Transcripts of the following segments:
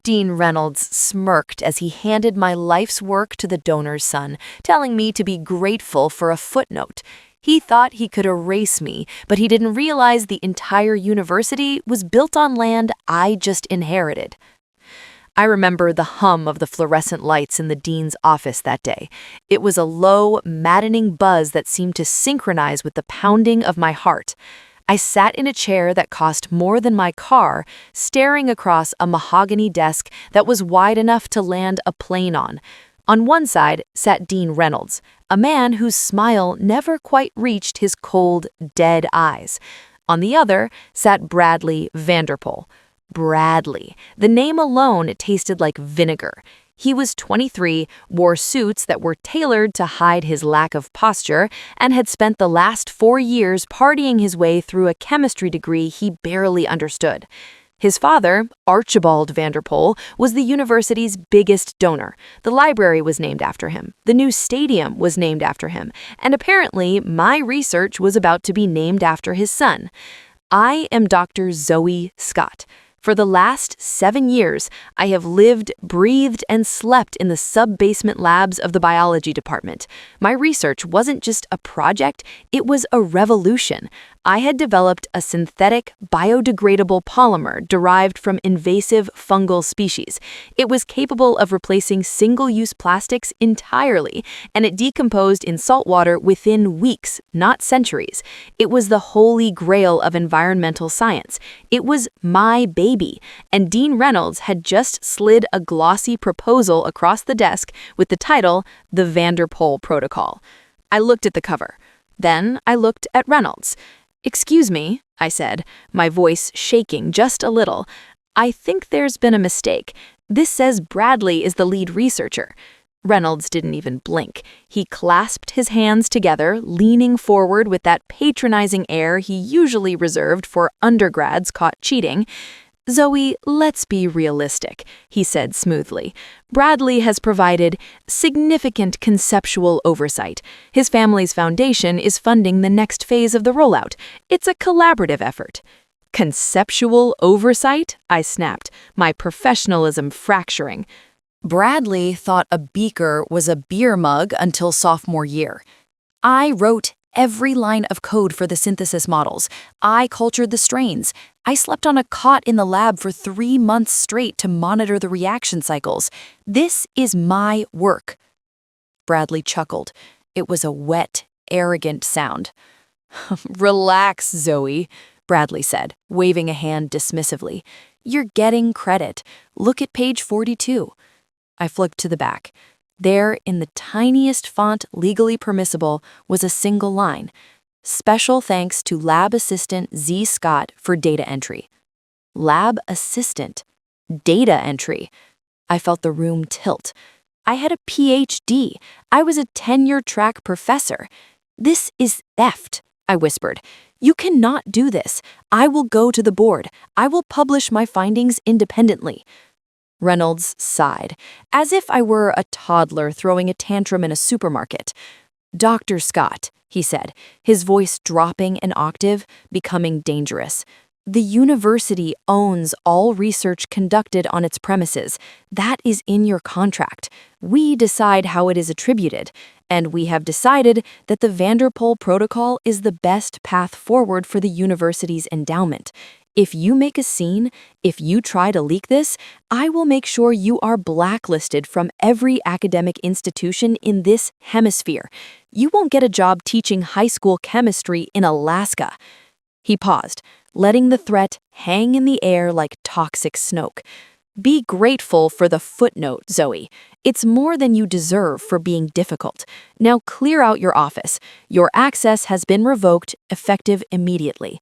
Dean Reynolds smirked as he handed my life's work to the donor's son, telling me to be grateful for a footnote. He thought he could erase me, but he didn't realize the entire university was built on land I just inherited. I remember the hum of the fluorescent lights in the dean's office that day. It was a low, maddening buzz that seemed to synchronize with the pounding of my heart. I sat in a chair that cost more than my car, staring across a mahogany desk that was wide enough to land a plane on. On one side sat Dean Reynolds, a man whose smile never quite reached his cold, dead eyes. On the other sat Bradley Vanderpool. Bradley. The name alone tasted like vinegar. He was 23, wore suits that were tailored to hide his lack of posture, and had spent the last 4 years partying his way through a chemistry degree he barely understood. His father, Archibald Vanderpool, was the university's biggest donor. The library was named after him. The new stadium was named after him. And apparently, my research was about to be named after his son. I am Dr. Zoe Scott. For the last 7 years, I have lived, breathed, and slept in the sub-basement labs of the biology department. My research wasn't just a project, it was a revolution. I had developed a synthetic, biodegradable polymer derived from invasive fungal species. It was capable of replacing single-use plastics entirely, and it decomposed in salt water within weeks, not centuries. It was the holy grail of environmental science. It was my baby, and Dean Reynolds had just slid a glossy proposal across the desk with the title, The Vanderpool Protocol. I looked at the cover. Then I looked at Reynolds. "Excuse me," I said, my voice shaking just a little. "I think there's been a mistake. This says Bradley is the lead researcher." Reynolds didn't even blink. He clasped his hands together, leaning forward with that patronizing air he usually reserved for undergrads caught cheating. "Zoe, let's be realistic," he said smoothly. "Bradley has provided significant conceptual oversight. His family's foundation is funding the next phase of the rollout. It's a collaborative effort." "Conceptual oversight?" I snapped, my professionalism fracturing. "Bradley thought a beaker was a beer mug until sophomore year. I wrote every line of code for the synthesis models. I cultured the strains. I slept on a cot in the lab for 3 months straight to monitor the reaction cycles. This is my work." Bradley chuckled. It was a wet, arrogant sound. "Relax, Zoe," Bradley said, waving a hand dismissively. "You're getting credit. Look at page 42. I flicked to the back. There, in the tiniest font legally permissible, was a single line. "Special thanks to Lab Assistant Zoe Scott for data entry." Lab Assistant. Data entry. I felt the room tilt. I had a PhD. I was a tenure-track professor. "This is theft," I whispered. "You cannot do this. I will go to the board. I will publish my findings independently." Reynolds sighed, as if I were a toddler throwing a tantrum in a supermarket. "Dr. Scott," he said, his voice dropping an octave, becoming dangerous. "The university owns all research conducted on its premises. That is in your contract. We decide how it is attributed, and we have decided that the Vanderpool Protocol is the best path forward for the university's endowment. If you make a scene, if you try to leak this, I will make sure you are blacklisted from every academic institution in this hemisphere. You won't get a job teaching high school chemistry in Alaska." He paused, letting the threat hang in the air like toxic smoke. "Be grateful for the footnote, Zoe. It's more than you deserve for being difficult. Now clear out your office. Your access has been revoked, effective immediately."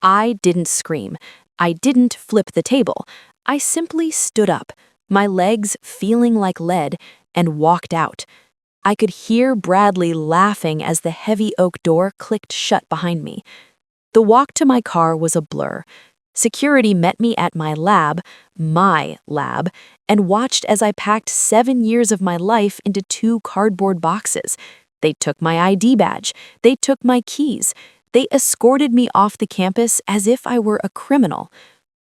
I didn't scream. I didn't flip the table. I simply stood up, my legs feeling like lead, and walked out. I could hear Bradley laughing as the heavy oak door clicked shut behind me. The walk to my car was a blur. Security met me at my lab, and watched as I packed 7 years of my life into 2 cardboard boxes. They took my ID badge. They took my keys. They escorted me off the campus as if I were a criminal.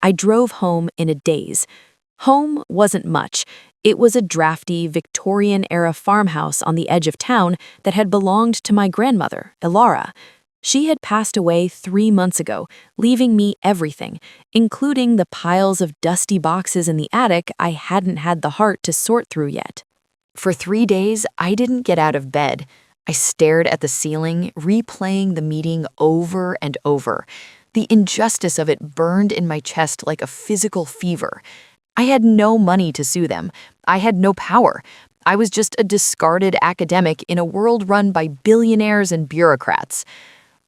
I drove home in a daze. Home wasn't much. It was a drafty, Victorian-era farmhouse on the edge of town that had belonged to my grandmother, Elara. She had passed away 3 months ago, leaving me everything, including the piles of dusty boxes in the attic I hadn't had the heart to sort through yet. For 3 days, I didn't get out of bed. I stared at the ceiling, replaying the meeting over and over. The injustice of it burned in my chest like a physical fever. I had no money to sue them. I had no power. I was just a discarded academic in a world run by billionaires and bureaucrats.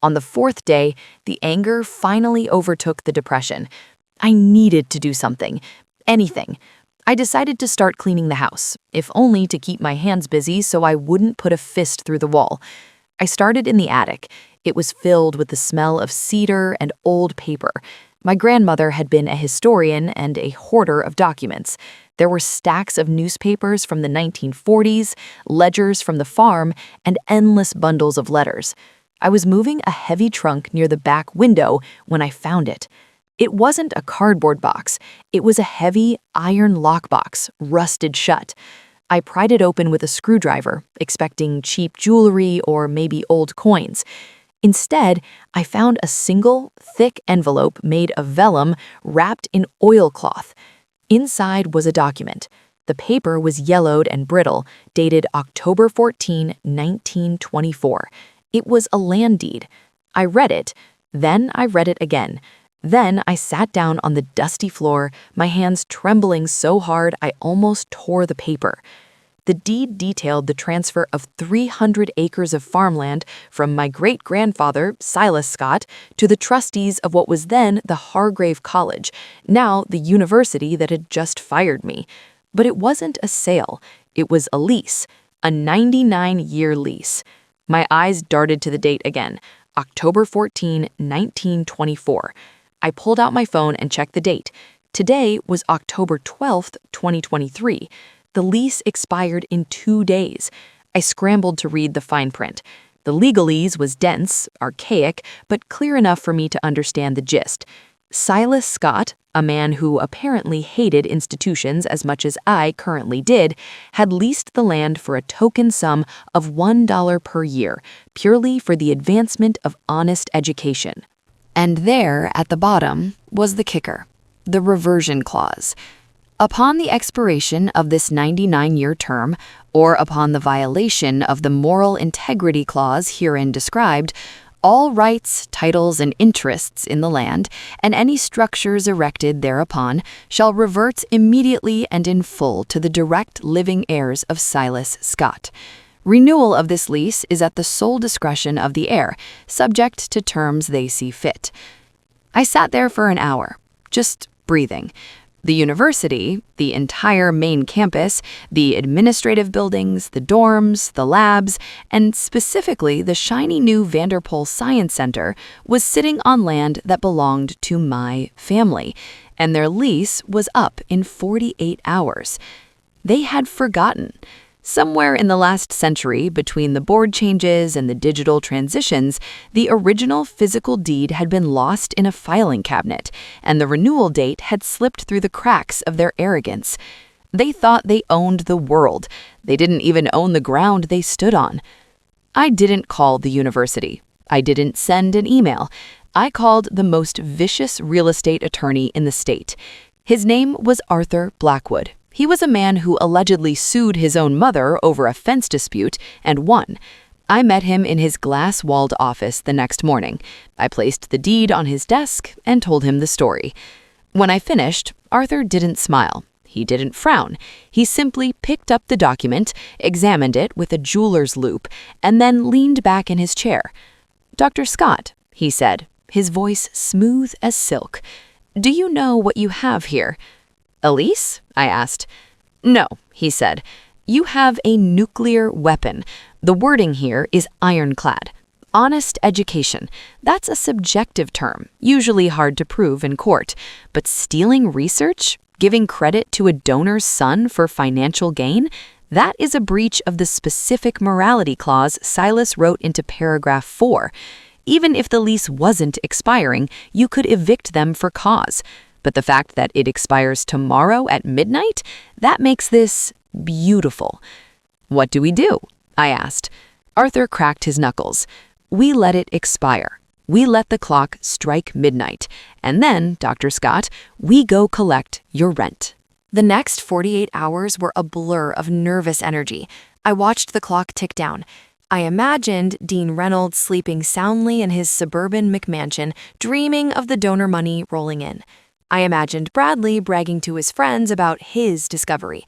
On the 4th day, the anger finally overtook the depression. I needed to do something. Anything. I decided to start cleaning the house, if only to keep my hands busy so I wouldn't put a fist through the wall. I started in the attic. It was filled with the smell of cedar and old paper. My grandmother had been a historian and a hoarder of documents. There were stacks of newspapers from the 1940s, ledgers from the farm, and endless bundles of letters. I was moving a heavy trunk near the back window when I found it. It wasn't a cardboard box. It was a heavy iron lockbox, rusted shut. I pried it open with a screwdriver, expecting cheap jewelry or maybe old coins. Instead, I found a single, thick envelope made of vellum wrapped in oilcloth. Inside was a document. The paper was yellowed and brittle, dated October 14, 1924. It was a land deed. I read it. Then I read it again. Then I sat down on the dusty floor, my hands trembling so hard I almost tore the paper. The deed detailed the transfer of 300 acres of farmland from my great-grandfather, Silas Scott, to the trustees of what was then the Hargrave College, now the university that had just fired me. But it wasn't a sale. It was a lease, a 99-year lease. My eyes darted to the date again, October 14, 1924. I pulled out my phone and checked the date. Today was October 12, 2023. The lease expired in 2 days. I scrambled to read the fine print. The legalese was dense, archaic, but clear enough for me to understand the gist. Silas Scott, a man who apparently hated institutions as much as I currently did, had leased the land for a token sum of $1 per year, purely for the advancement of honest education. And there, at the bottom, was the kicker, the reversion clause. Upon the expiration of this 99-year term, or upon the violation of the moral integrity clause herein described, all rights, titles, and interests in the land, and any structures erected thereupon, shall revert immediately and in full to the direct living heirs of Silas Scott. Renewal of this lease is at the sole discretion of the heir, subject to terms they see fit. I sat there for an hour, just breathing. The university, the entire main campus, the administrative buildings, the dorms, the labs, and specifically the shiny new Vanderpool Science Center was sitting on land that belonged to my family, and their lease was up in 48 hours. They had forgotten. Somewhere in the last century, between the board changes and the digital transitions, the original physical deed had been lost in a filing cabinet, and the renewal date had slipped through the cracks of their arrogance. They thought they owned the world. They didn't even own the ground they stood on. I didn't call the university. I didn't send an email. I called the most vicious real estate attorney in the state. His name was Arthur Blackwood. He was a man who allegedly sued his own mother over a fence dispute and won. I met him in his glass-walled office the next morning. I placed the deed on his desk and told him the story. When I finished, Arthur didn't smile. He didn't frown. He simply picked up the document, examined it with a jeweler's loupe, and then leaned back in his chair. "Dr. Scott," he said, his voice smooth as silk, "do you know what you have here?" "A lease?" I asked. "No," he said. "You have a nuclear weapon. The wording here is ironclad. Honest education. That's a subjective term, usually hard to prove in court. But stealing research? Giving credit to a donor's son for financial gain? That is a breach of the specific morality clause Silas wrote into paragraph 4. Even if the lease wasn't expiring, you could evict them for cause. But the fact that it expires tomorrow at midnight, that makes this beautiful. What do we do? I asked. Arthur cracked his knuckles. We let it expire. We let the clock strike midnight. And then, Dr. Scott, we go collect your rent. The next 48 hours were a blur of nervous energy. I watched the clock tick down. I imagined Dean Reynolds sleeping soundly in his suburban McMansion, dreaming of the donor money rolling in. I imagined Bradley bragging to his friends about his discovery.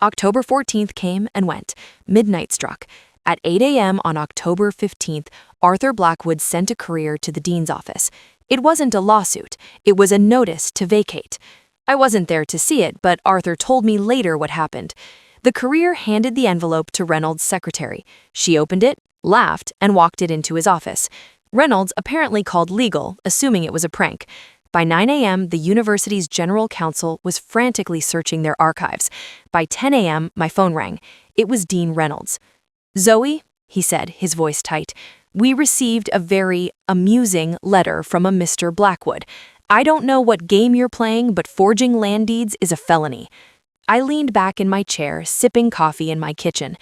October 14th came and went. Midnight struck. At 8 a.m. on October 15th, Arthur Blackwood sent a courier to the dean's office. It wasn't a lawsuit. It was a notice to vacate. I wasn't there to see it, but Arthur told me later what happened. The courier handed the envelope to Reynolds' secretary. She opened it, laughed, and walked it into his office. Reynolds apparently called legal, assuming it was a prank. By 9 a.m., the university's general counsel was frantically searching their archives. By 10 a.m., my phone rang. It was Dean Reynolds. "Zoe," he said, his voice tight, "we received a very amusing letter from a Mr. Blackwood. I don't know what game you're playing, but forging land deeds is a felony." I leaned back in my chair, sipping coffee in my kitchen.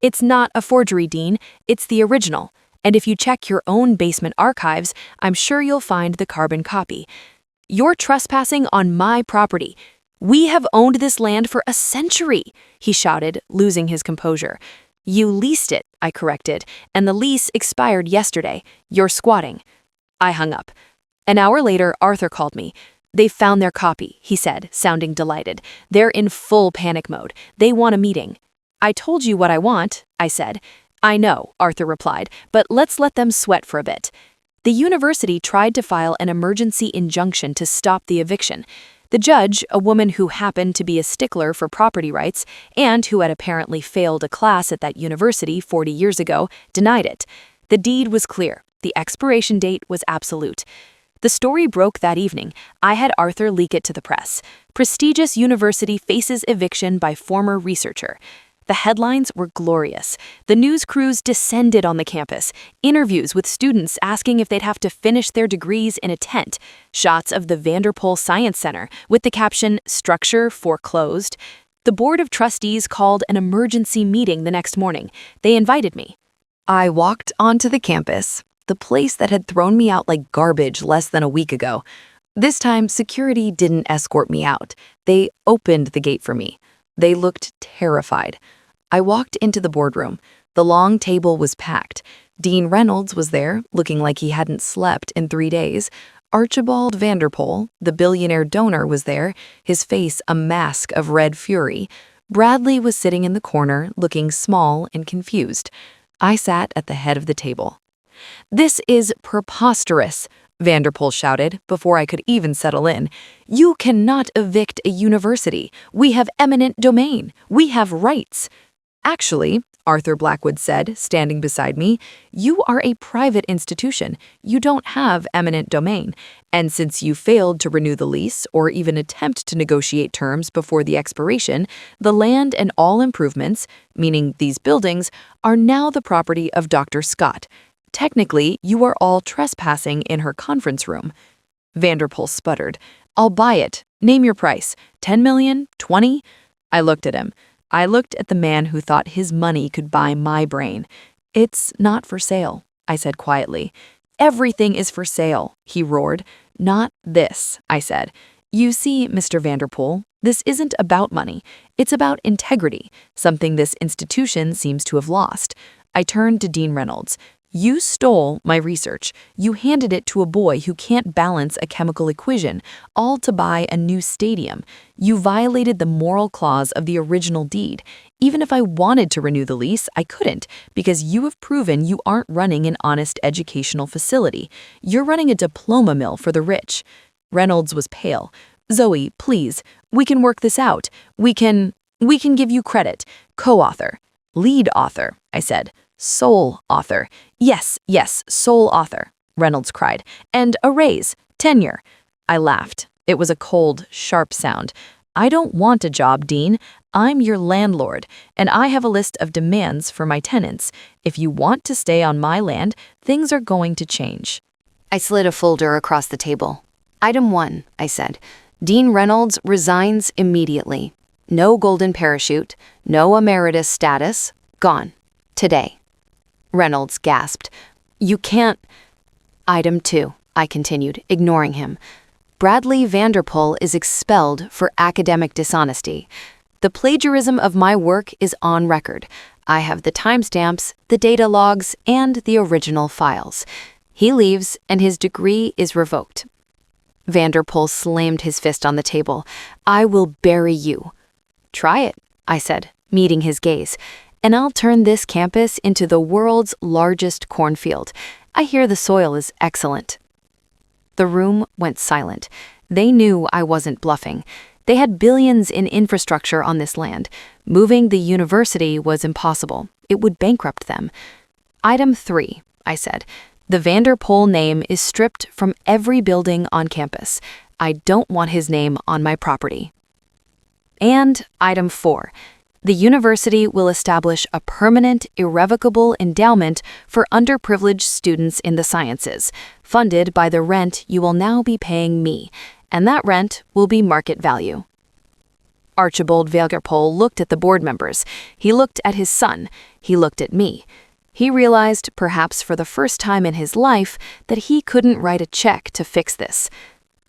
"It's not a forgery, Dean. It's the original. And if you check your own basement archives, I'm sure you'll find the carbon copy. You're trespassing on my property. We have owned this land for a century," he shouted, losing his composure. "You leased it," I corrected, "and the lease expired yesterday. You're squatting." I hung up. An hour later, Arthur called me. "They've found their copy," he said, sounding delighted. "They're in full panic mode. They want a meeting." "I told you what I want," I said. "I know," Arthur replied, "but let's let them sweat for a bit." The university tried to file an emergency injunction to stop the eviction. The judge, a woman who happened to be a stickler for property rights and who had apparently failed a class at that university 40 years ago, denied it. The deed was clear. The expiration date was absolute. The story broke that evening. I had Arthur leak it to the press. Prestigious university faces eviction by former researcher. The headlines were glorious. The news crews descended on the campus. Interviews with students asking if they'd have to finish their degrees in a tent. Shots of the Vanderpool Science Center with the caption, "Structure foreclosed." The board of trustees called an emergency meeting the next morning. They invited me. I walked onto the campus, the place that had thrown me out like garbage less than a week ago. This time, security didn't escort me out. They opened the gate for me. They looked terrified. I walked into the boardroom. The long table was packed. Dean Reynolds was there, looking like he hadn't slept in 3 days. Archibald Vanderpool, the billionaire donor, was there, his face a mask of red fury. Bradley was sitting in the corner, looking small and confused. I sat at the head of the table. "This is preposterous," Vanderpool shouted before I could even settle in. "You cannot evict a university. We have eminent domain. We have rights." "Actually," Arthur Blackwood said, standing beside me, "you are a private institution. You don't have eminent domain. And since you failed to renew the lease or even attempt to negotiate terms before the expiration, the land and all improvements, meaning these buildings, are now the property of Dr. Scott. Technically, you are all trespassing in her conference room." Vanderpool sputtered. "I'll buy it. Name your price. 10 million? 20? I looked at him. I looked at the man who thought his money could buy my brain. "It's not for sale," I said quietly. "Everything is for sale," he roared. "Not this," I said. "You see, Mr. Vanderpool, this isn't about money. It's about integrity, something this institution seems to have lost." I turned to Dean Reynolds. "You stole my research. You handed it to a boy who can't balance a chemical equation, all to buy a new stadium. You violated the moral clause of the original deed. Even if I wanted to renew the lease, I couldn't, because you have proven you aren't running an honest educational facility. You're running a diploma mill for the rich." Reynolds was pale. "Zoe, please, we can work this out. We can give you credit. Co-author. Lead author," I said. "Sole author. Yes, sole author," Reynolds cried. "And a raise. Tenure." I laughed. It was a cold, sharp sound. "I don't want a job, Dean. I'm your landlord, and I have a list of demands for my tenants. If you want to stay on my land, things are going to change." I slid a folder across the table. "Item 1, I said. Dean Reynolds resigns immediately. No golden parachute, no emeritus status, gone. Today. Reynolds gasped. You can't. Item 2, I continued, ignoring him. Bradley Vanderpool is expelled for academic dishonesty. The plagiarism of my work is on record. I have the timestamps, the data logs, and the original files. He leaves, and his degree is revoked. Vanderpool slammed his fist on the table. I will bury you. Try it, I said, meeting his gaze, and I'll turn this campus into the world's largest cornfield. I hear the soil is excellent. The room went silent. They knew I wasn't bluffing. They had billions in infrastructure on this land. Moving the university was impossible. It would bankrupt them. Item 3, I said. The Vanderpool name is stripped from every building on campus. I don't want his name on my property. And item 4, the university will establish a permanent, irrevocable endowment for underprivileged students in the sciences, funded by the rent you will now be paying me, and that rent will be market value. Archibald Vanderpool looked at the board members. He looked at his son. He looked at me. He realized, perhaps for the first time in his life, that he couldn't write a check to fix this.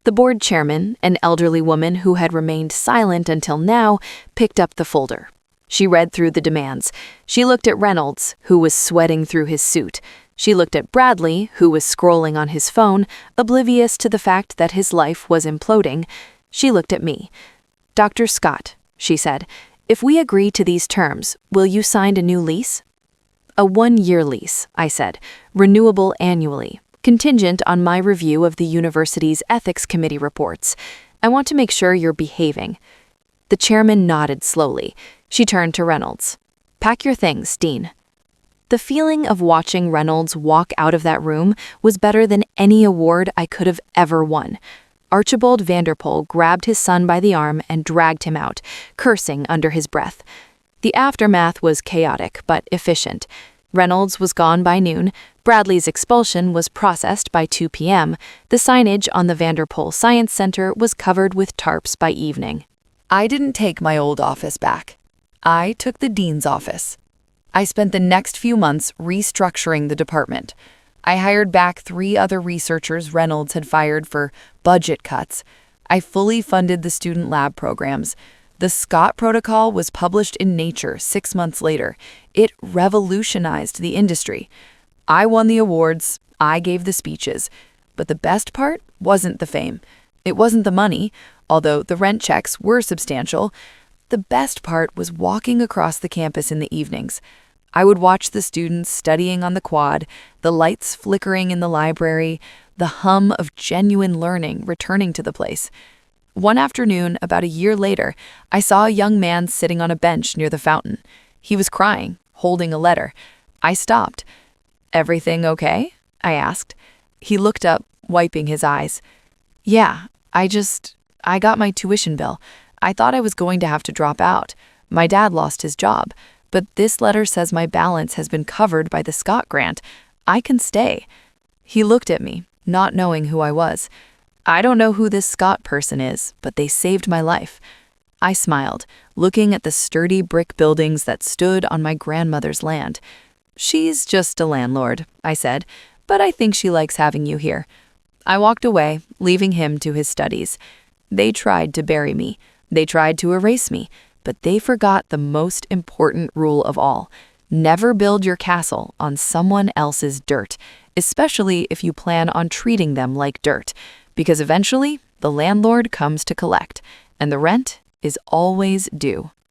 The board chairman, an elderly woman who had remained silent until now, picked up the folder. She read through the demands. She looked at Reynolds, who was sweating through his suit. She looked at Bradley, who was scrolling on his phone, oblivious to the fact that his life was imploding. She looked at me. Dr. Scott, she said, if we agree to these terms, will you sign a new lease? A 1-year lease, I said, renewable annually, contingent on my review of the university's ethics committee reports. I want to make sure you're behaving. The chairman nodded slowly. She turned to Reynolds. Pack your things, Dean. The feeling of watching Reynolds walk out of that room was better than any award I could have ever won. Archibald Vanderpool grabbed his son by the arm and dragged him out, cursing under his breath. The aftermath was chaotic but efficient. Reynolds was gone by noon. Bradley's expulsion was processed by 2 p.m. The signage on the Vanderpool Science Center was covered with tarps by evening. I didn't take my old office back. I took the dean's office. I spent the next few months restructuring the department. I hired back 3 other researchers Reynolds had fired for budget cuts. I fully funded the student lab programs. The Scott Protocol was published in Nature 6 months later. It revolutionized the industry. I won the awards, I gave the speeches. But the best part wasn't the fame. It wasn't the money, although the rent checks were substantial. The best part was walking across the campus in the evenings. I would watch the students studying on the quad, the lights flickering in the library, the hum of genuine learning returning to the place. One afternoon, about a year later, I saw a young man sitting on a bench near the fountain. He was crying, holding a letter. I stopped. Everything okay? I asked. He looked up, wiping his eyes. Yeah, I got my tuition bill. I thought I was going to have to drop out. My dad lost his job, but this letter says my balance has been covered by the Scott grant. I can stay. He looked at me, not knowing who I was. I don't know who this Scott person is, but they saved my life. I smiled, looking at the sturdy brick buildings that stood on my grandmother's land. She's just a landlord, I said, but I think she likes having you here. I walked away, leaving him to his studies. They tried to bury me. They tried to erase me, but they forgot the most important rule of all. Never build your castle on someone else's dirt, especially if you plan on treating them like dirt, because eventually the landlord comes to collect, and the rent is always due.